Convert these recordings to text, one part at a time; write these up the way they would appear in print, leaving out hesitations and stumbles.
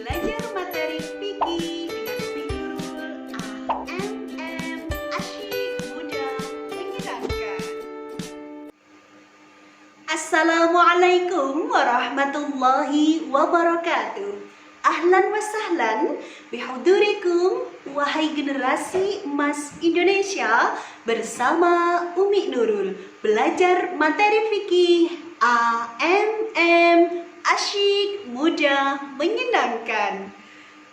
Belajar materi fikih dengan Fikirul AMM asyik mudah menyenangkan. Assalamualaikum warahmatullahi wabarakatuh. Ahlan wa sahlan bihudurikum wahai generasi emas Indonesia, bersama Umi Nurul belajar materi fikih AMM asyik mudah menyenangkan.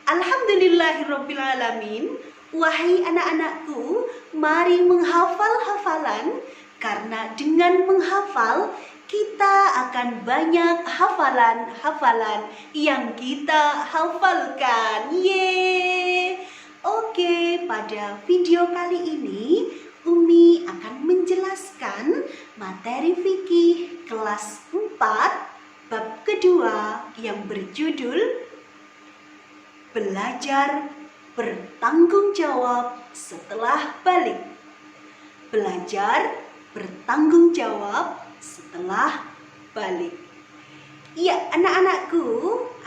Alhamdulillahirrabbilalamin. Wahai anak-anakku, mari menghafal hafalan, karena dengan menghafal kita akan banyak hafalan-hafalan yang kita hafalkan. Yeay. Oke, pada video kali ini Umi akan menjelaskan materi fikih kelas 4 bab kedua yang berjudul Belajar bertanggung jawab setelah balik. Belajar bertanggung jawab setelah balik. Ya, anak-anakku,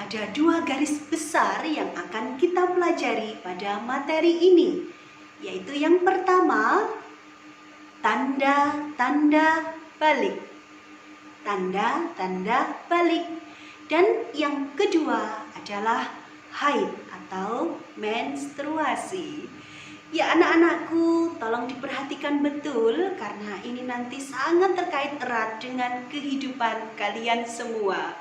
ada 2 garis besar yang akan kita pelajari pada materi ini, yaitu yang pertama, tanda-tanda balik. Tanda-tanda balik. Dan yang kedua adalah haid atau menstruasi. Ya anak-anakku, tolong diperhatikan betul karena ini nanti sangat terkait erat dengan kehidupan kalian semua.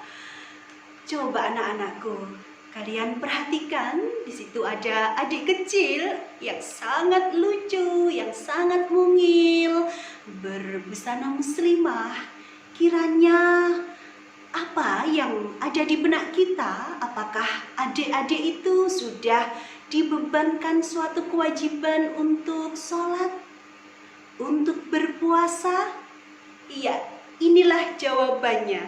Coba anak-anakku, kalian perhatikan, di situ ada adik kecil yang sangat lucu, yang sangat mungil, berbusana muslimah. Kiranya apa yang ada di benak kita? Apakah adik-adik itu sudah dibebankan suatu kewajiban untuk sholat, untuk berpuasa? Iya, inilah jawabannya.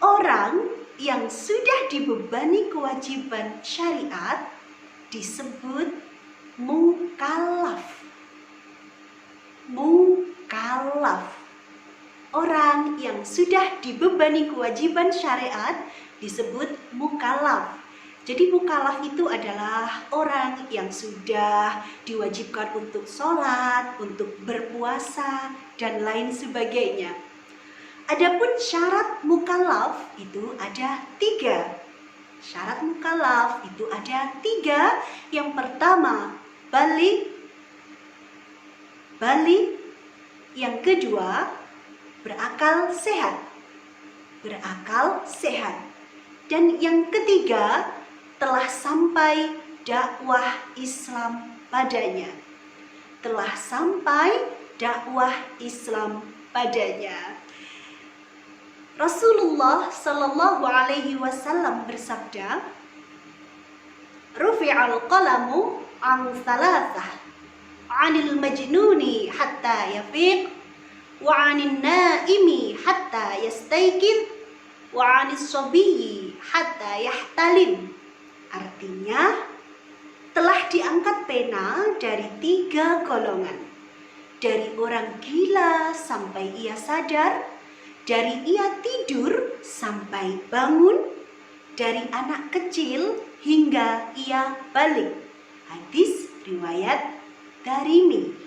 Orang yang sudah dibebani kewajiban syariat disebut mukallaf. Mukallaf. Orang yang sudah dibebani kewajiban syariat disebut mukallaf. Jadi mukallaf itu adalah orang yang sudah diwajibkan untuk sholat, untuk berpuasa, dan lain sebagainya. Adapun syarat mukallaf itu ada 3. Syarat mukallaf itu ada 3. Yang pertama, balik. Yang kedua, berakal sehat. Berakal sehat. Dan yang ketiga, telah sampai dakwah Islam padanya. Telah sampai dakwah Islam padanya. Rasulullah sallallahu alaihi wasallam bersabda, "Rufi'al qalamu an thalathah, 'anil majnuni hatta yafiq, wa 'anin naimi hatta yastayqidh, wa 'anis sabiyyi hatta yahtalim." Artinya, telah diangkat pena dari 3 golongan. Dari orang gila sampai ia sadar, dari ia tidur sampai bangun, dari anak kecil hingga ia balik. Hadis riwayat Darimi.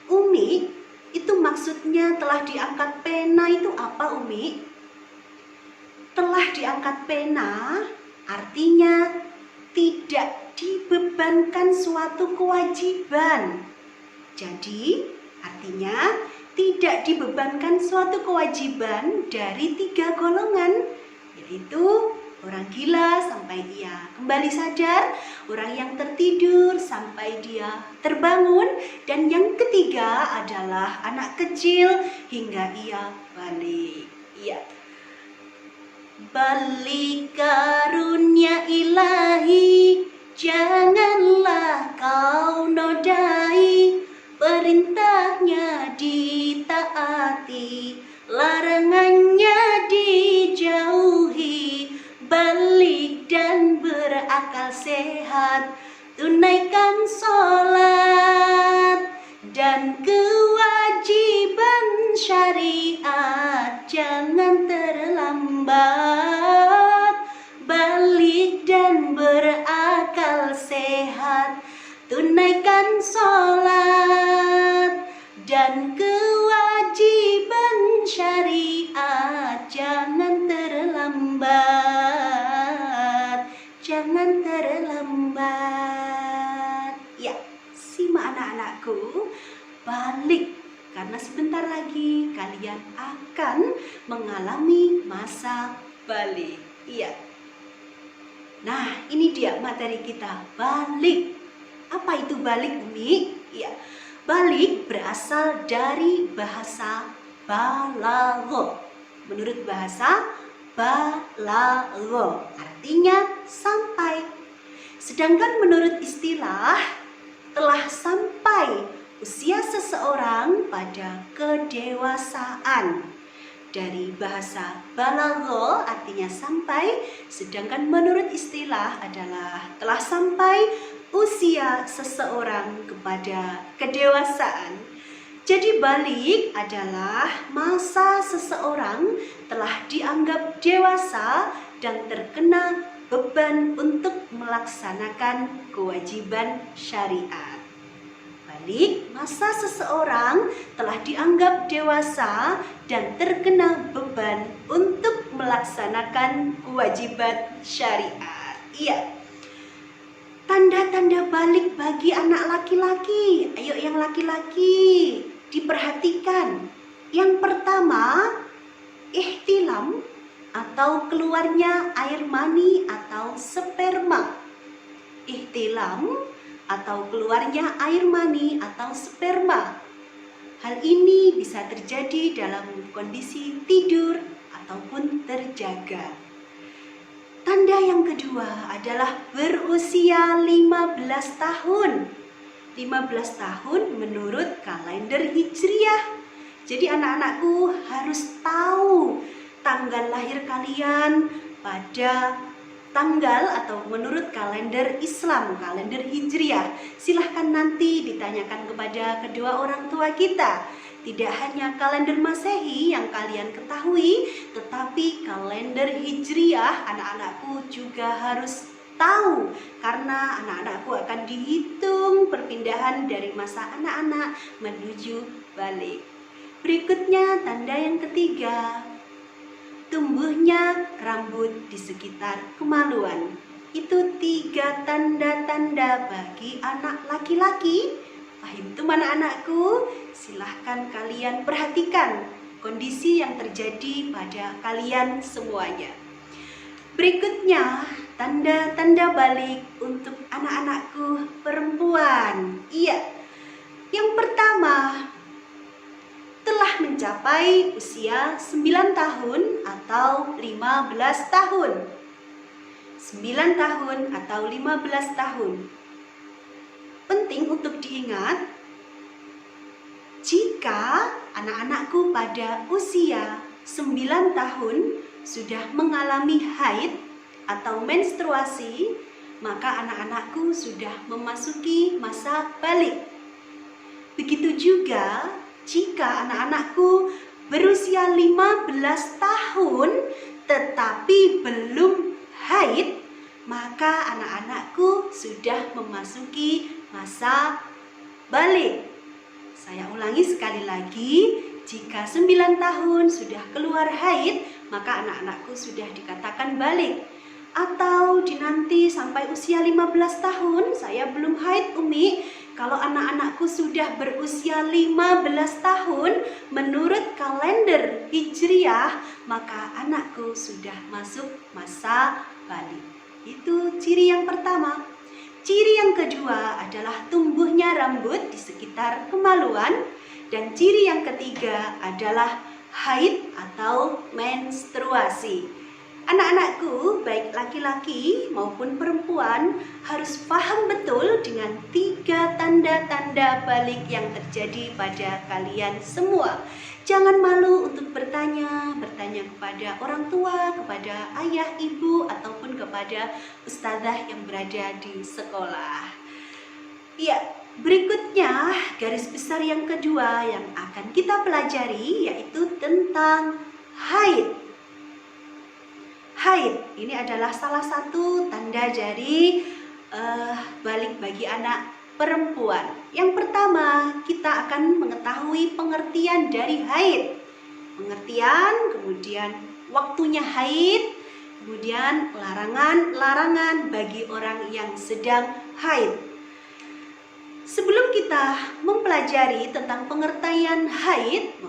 Umi, itu maksudnya telah diangkat pena itu apa, Umi? Telah diangkat pena artinya tidak dibebankan suatu kewajiban. Jadi artinya tidak dibebankan suatu kewajiban dari 3 golongan, yaitu orang gila sampai ia kembali sadar, orang yang tertidur sampai dia terbangun, dan yang ketiga adalah anak kecil hingga ia balik. Iya. Balik karunia ilahi, janganlah kau nodai, perintahnya ditaati, larangannya dijauhi. Balik dan berakal sehat, tunaikan sholat dan kewajiban syariat, jangan terlambat. Balik berakal sehat, tunaikan sholat dan kewajiban syariat, jangan terlambat, jangan terlambat. Ya, simak anak-anakku, balik, karena sebentar lagi kalian akan mengalami masa balik. Iya. Nah, ini dia materi kita, balik. Apa itu balik, Umi? Iya. Balik berasal dari bahasa balagho. Menurut bahasa balagho, artinya sampai. Sedangkan menurut istilah, telah sampai usia seseorang pada kedewasaan. Dari bahasa balagho artinya sampai, sedangkan menurut istilah adalah telah sampai usia seseorang kepada kedewasaan. Jadi balik adalah masa seseorang telah dianggap dewasa dan terkena beban untuk melaksanakan kewajiban syariat. Balik, masa seseorang telah dianggap dewasa dan terkena beban untuk melaksanakan kewajiban syariat. Iya. Tanda-tanda balik bagi anak laki-laki. Ayo yang laki-laki, diperhatikan. Yang pertama, ihtilam atau keluarnya air mani atau sperma. Ihtilam atau keluarnya air mani atau sperma. Hal ini bisa terjadi dalam kondisi tidur ataupun terjaga. Tanda yang kedua adalah berusia 15 tahun. 15 tahun menurut kalender Hijriah. Jadi anak-anakku harus tahu tanggal lahir kalian pada tanggal atau menurut kalender Islam, kalender Hijriah. Silahkan nanti ditanyakan kepada kedua orang tua kita. Tidak hanya kalender Masehi yang kalian ketahui, tetapi kalender Hijriah anak-anakku juga harus tahu, karena anak-anakku akan dihitung perpindahan dari masa anak-anak menuju balik. Berikutnya tanda yang ketiga, tumbuhnya rambut di sekitar kemaluan. Itu 3 tanda-tanda bagi anak laki-laki. Paham itu anak-anakku? Silahkan kalian perhatikan kondisi yang terjadi pada kalian semuanya. Berikutnya, tanda-tanda balik untuk anak-anakku perempuan. Iya, yang pertama, telah mencapai usia 9 tahun atau 15 tahun. 9 tahun atau 15 tahun. Penting untuk diingat, jika anak-anakku pada usia 9 tahun sudah mengalami haid atau menstruasi, maka anak-anakku sudah memasuki masa balik. Begitu juga jika anak-anakku berusia 15 tahun tetapi belum haid, maka anak-anakku sudah memasuki masa balik. Saya ulangi sekali lagi, jika 9 tahun sudah keluar haid, maka anak-anakku sudah dikatakan balik. Atau dinanti sampai usia 15 tahun, saya belum haid, Umi. Kalau anak-anakku sudah berusia 15 tahun menurut kalender Hijriah, maka anakku sudah masuk masa balik. Itu ciri yang pertama. Ciri yang kedua adalah tumbuhnya rambut di sekitar kemaluan. Dan ciri yang ketiga adalah haid atau menstruasi. Anak-anakku, baik laki-laki maupun perempuan, harus paham betul dengan 3 tanda-tanda balik yang terjadi pada kalian semua. Jangan malu untuk bertanya kepada orang tua, kepada ayah, ibu, ataupun kepada ustazah yang berada di sekolah. Ya, berikutnya garis besar yang kedua yang akan kita pelajari yaitu tentang haid. Haid ini adalah salah satu tanda tanda dari balik bagi anak perempuan. Yang pertama, kita akan mengetahui pengertian dari haid. Pengertian, kemudian waktunya haid, kemudian larangan bagi orang yang sedang haid. Sebelum kita mempelajari tentang pengertian haid,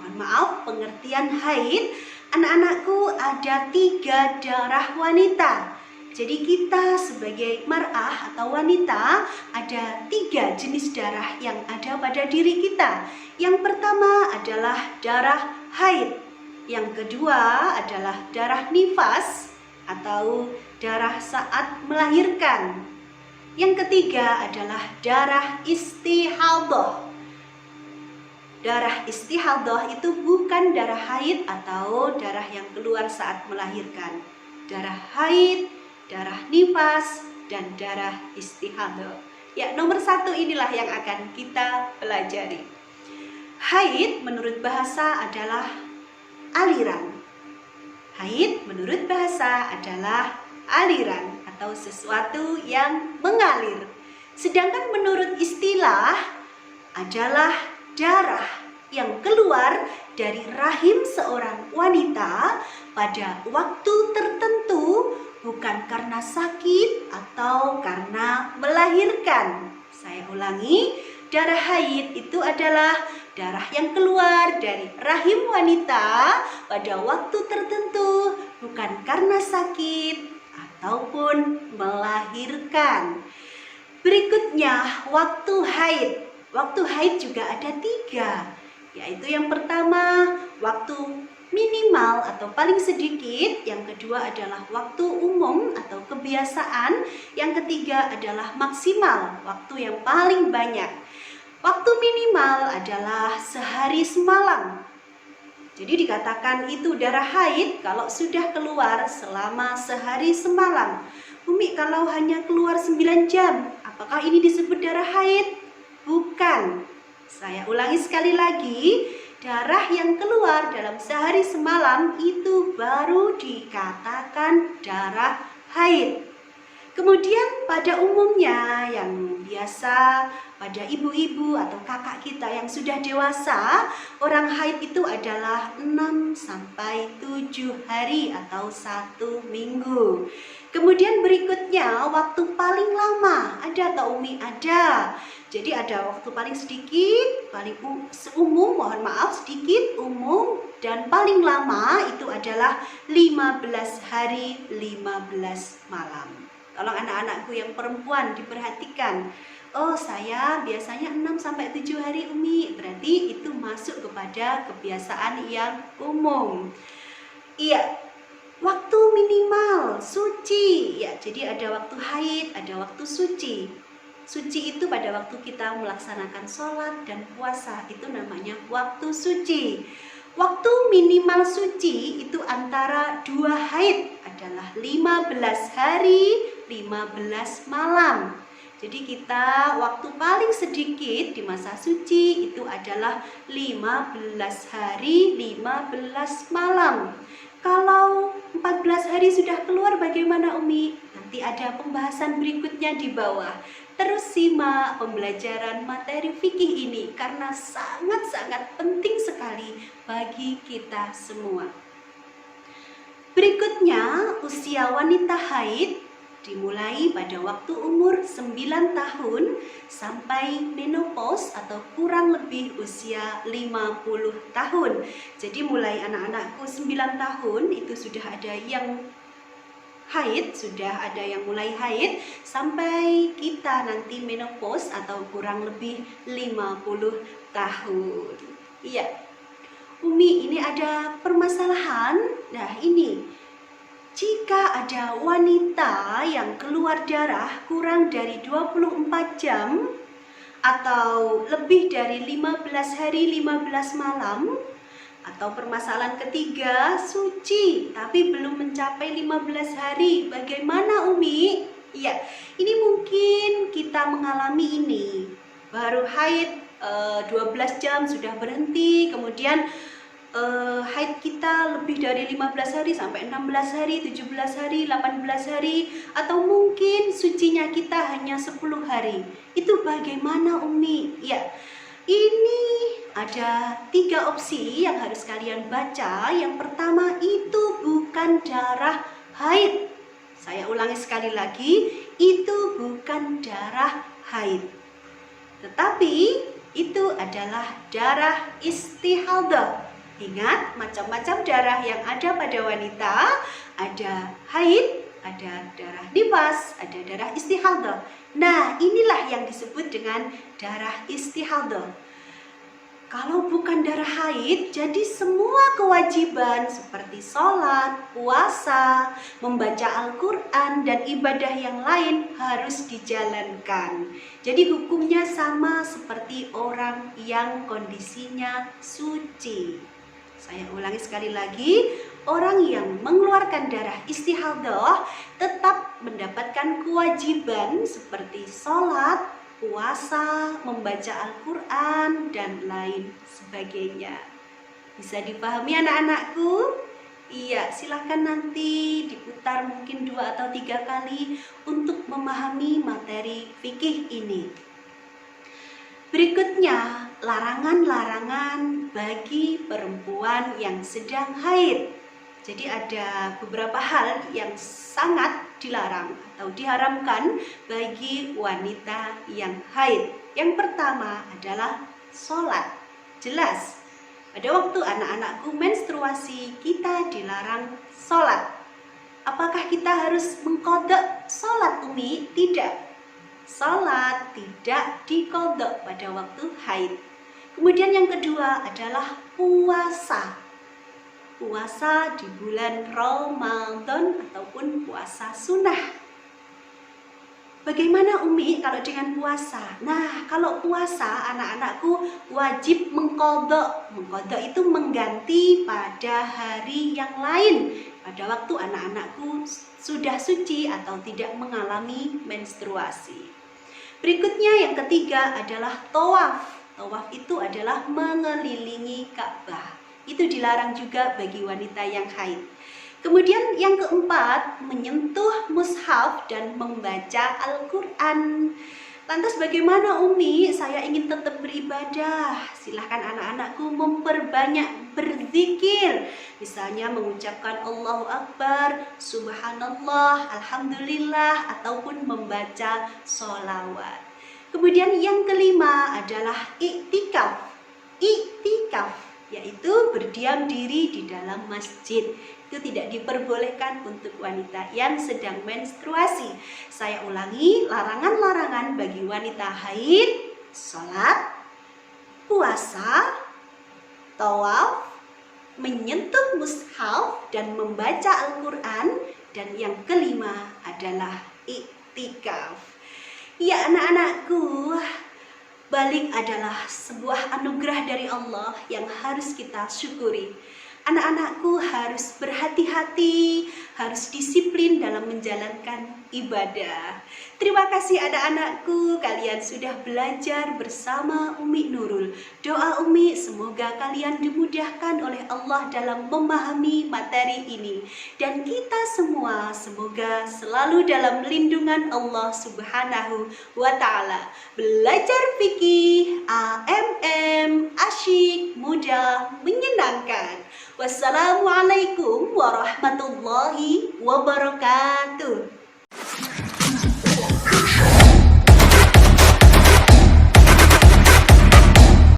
pengertian haid, anak-anakku, ada 3 darah wanita. Jadi kita sebagai mar'ah atau wanita ada 3 jenis darah yang ada pada diri kita. Yang pertama adalah darah haid. Yang kedua adalah darah nifas atau darah saat melahirkan. Yang ketiga adalah darah istihadah. Darah istihadah itu bukan darah haid atau darah yang keluar saat melahirkan. Darah haid, darah nifas, dan darah istihadah. Ya, nomor 1 inilah yang akan kita pelajari. Haid menurut bahasa adalah aliran. Haid menurut bahasa adalah aliran atau sesuatu yang mengalir. Sedangkan menurut istilah adalah darah yang keluar dari rahim seorang wanita pada waktu tertentu, bukan karena sakit atau karena melahirkan. Saya ulangi, darah haid itu adalah darah yang keluar dari rahim wanita pada waktu tertentu, bukan karena sakit ataupun melahirkan. Berikutnya, waktu haid. Waktu haid juga ada 3, yaitu yang pertama, waktu minimal atau paling sedikit. Yang kedua adalah waktu umum atau kebiasaan. Yang ketiga adalah maksimal, waktu yang paling banyak. Waktu minimal adalah sehari semalam. Jadi dikatakan itu darah haid kalau sudah keluar selama sehari semalam. Umi, kalau hanya keluar 9 jam, apakah ini disebut darah haid? Bukan. Saya ulangi sekali lagi, darah yang keluar dalam sehari semalam itu baru dikatakan darah haid. Kemudian pada umumnya yang biasa pada ibu-ibu atau kakak kita yang sudah dewasa, orang haid itu adalah 6 sampai 7 hari atau 1 minggu. Kemudian berikutnya waktu paling lama, ada atau Umi? Ada. Jadi ada waktu paling sedikit, paling umum, sedikit, umum, dan paling lama itu adalah 15 hari 15 malam. Tolong anak-anakku yang perempuan diperhatikan. Oh, saya biasanya 6 sampai 7 hari Umi. Berarti itu masuk kepada kebiasaan yang umum. Iya. Waktu minimal suci. Ya, jadi ada waktu haid, ada waktu suci. Suci itu pada waktu kita melaksanakan sholat dan puasa, itu namanya waktu suci. Waktu minimal suci itu antara 2 haid adalah 15 hari 15 malam. Jadi kita waktu paling sedikit di masa suci itu adalah 15 hari 15 malam. Kalau 14 hari sudah keluar bagaimana Umi? Nanti ada pembahasan berikutnya di bawah. Terus simak pembelajaran materi fikih ini karena sangat-sangat penting sekali bagi kita semua. Berikutnya, usia wanita haid dimulai pada waktu umur 9 tahun sampai menopause atau kurang lebih usia 50 tahun. Jadi mulai anak-anakku 9 tahun itu sudah ada yang haid, sudah ada yang mulai haid, sampai kita nanti menopause atau kurang lebih 50 tahun. Iya, Umi, ini ada permasalahan. Nah, ini jika ada wanita yang keluar darah kurang dari 24 jam atau lebih dari 15 hari 15 malam, atau permasalahan ketiga, suci tapi belum mencapai 15 hari, bagaimana Umi? Iya, ini mungkin kita mengalami ini. Baru haid 12 jam sudah berhenti, kemudian haid kita lebih dari 15 hari sampai 16 hari, 17 hari, 18 hari, atau mungkin sucinya kita hanya 10 hari. Itu bagaimana Umi? Ya, ini ada 3 opsi yang harus kalian baca. Yang pertama, itu bukan darah haid. Saya ulangi sekali lagi, itu bukan darah haid, tetapi itu adalah darah istihadah. Ingat, macam-macam darah yang ada pada wanita, ada haid, ada darah nifas, ada darah istihadah. Nah, inilah yang disebut dengan darah istihadah. Kalau bukan darah haid, jadi semua kewajiban seperti sholat, puasa, membaca Al-Quran, dan ibadah yang lain harus dijalankan. Jadi hukumnya sama seperti orang yang kondisinya suci. Saya ulangi sekali lagi, orang yang mengeluarkan darah istihadah tetap mendapatkan kewajiban seperti sholat, puasa, membaca Al-Quran, dan lain sebagainya. Bisa dipahami anak-anakku? Iya, silahkan nanti diputar mungkin 2 atau 3 kali untuk memahami materi fikih ini. Berikutnya, larangan-larangan bagi perempuan yang sedang haid. Jadi ada beberapa hal yang sangat dilarang atau diharamkan bagi wanita yang haid. Yang pertama adalah sholat. Jelas, pada waktu anak-anakku menstruasi, kita dilarang sholat. Apakah kita harus mengqadha sholat, Umi? Tidak. Sholat tidak diqadha pada waktu haid. Kemudian yang kedua adalah puasa. Puasa di bulan Ramadan ataupun puasa sunnah. Bagaimana Umi kalau dengan puasa? Nah, kalau puasa anak-anakku wajib mengqadha. Mengqadha itu mengganti pada hari yang lain, pada waktu anak-anakku sudah suci atau tidak mengalami menstruasi. Berikutnya yang ketiga adalah tawaf. Tawaf itu adalah mengelilingi Ka'bah. Itu dilarang juga bagi wanita yang haid. Kemudian yang keempat, menyentuh mushaf dan membaca Al-Quran. Lantas bagaimana Umi? Saya ingin tetap beribadah. Silahkan anak-anakku memperbanyak berzikir. Misalnya mengucapkan Allahu Akbar, Subhanallah, Alhamdulillah, ataupun membaca sholawat. Kemudian yang kelima adalah iktikaf. Iktikaf yaitu berdiam diri di dalam masjid. Itu tidak diperbolehkan untuk wanita yang sedang menstruasi. Saya ulangi, larangan-larangan bagi wanita haid: sholat, puasa, tawaf, menyentuh mushaf dan membaca Al-Quran, dan yang kelima adalah iktikaf. Ya anak-anakku, balik adalah sebuah anugerah dari Allah yang harus kita syukuri. Anak-anakku harus berhati-hati, harus disiplin dalam menjalankan ibadah. Terima kasih anak-anakku, kalian sudah belajar bersama Umi Nurul. Doa Umi semoga kalian dimudahkan oleh Allah dalam memahami materi ini. Dan kita semua semoga selalu dalam lindungan Allah Subhanahu wa Ta'ala. Belajar fikih, AMM, asyik, mudah, menyenangkan. Wassalamualaikum warahmatullahi wabarakatuh.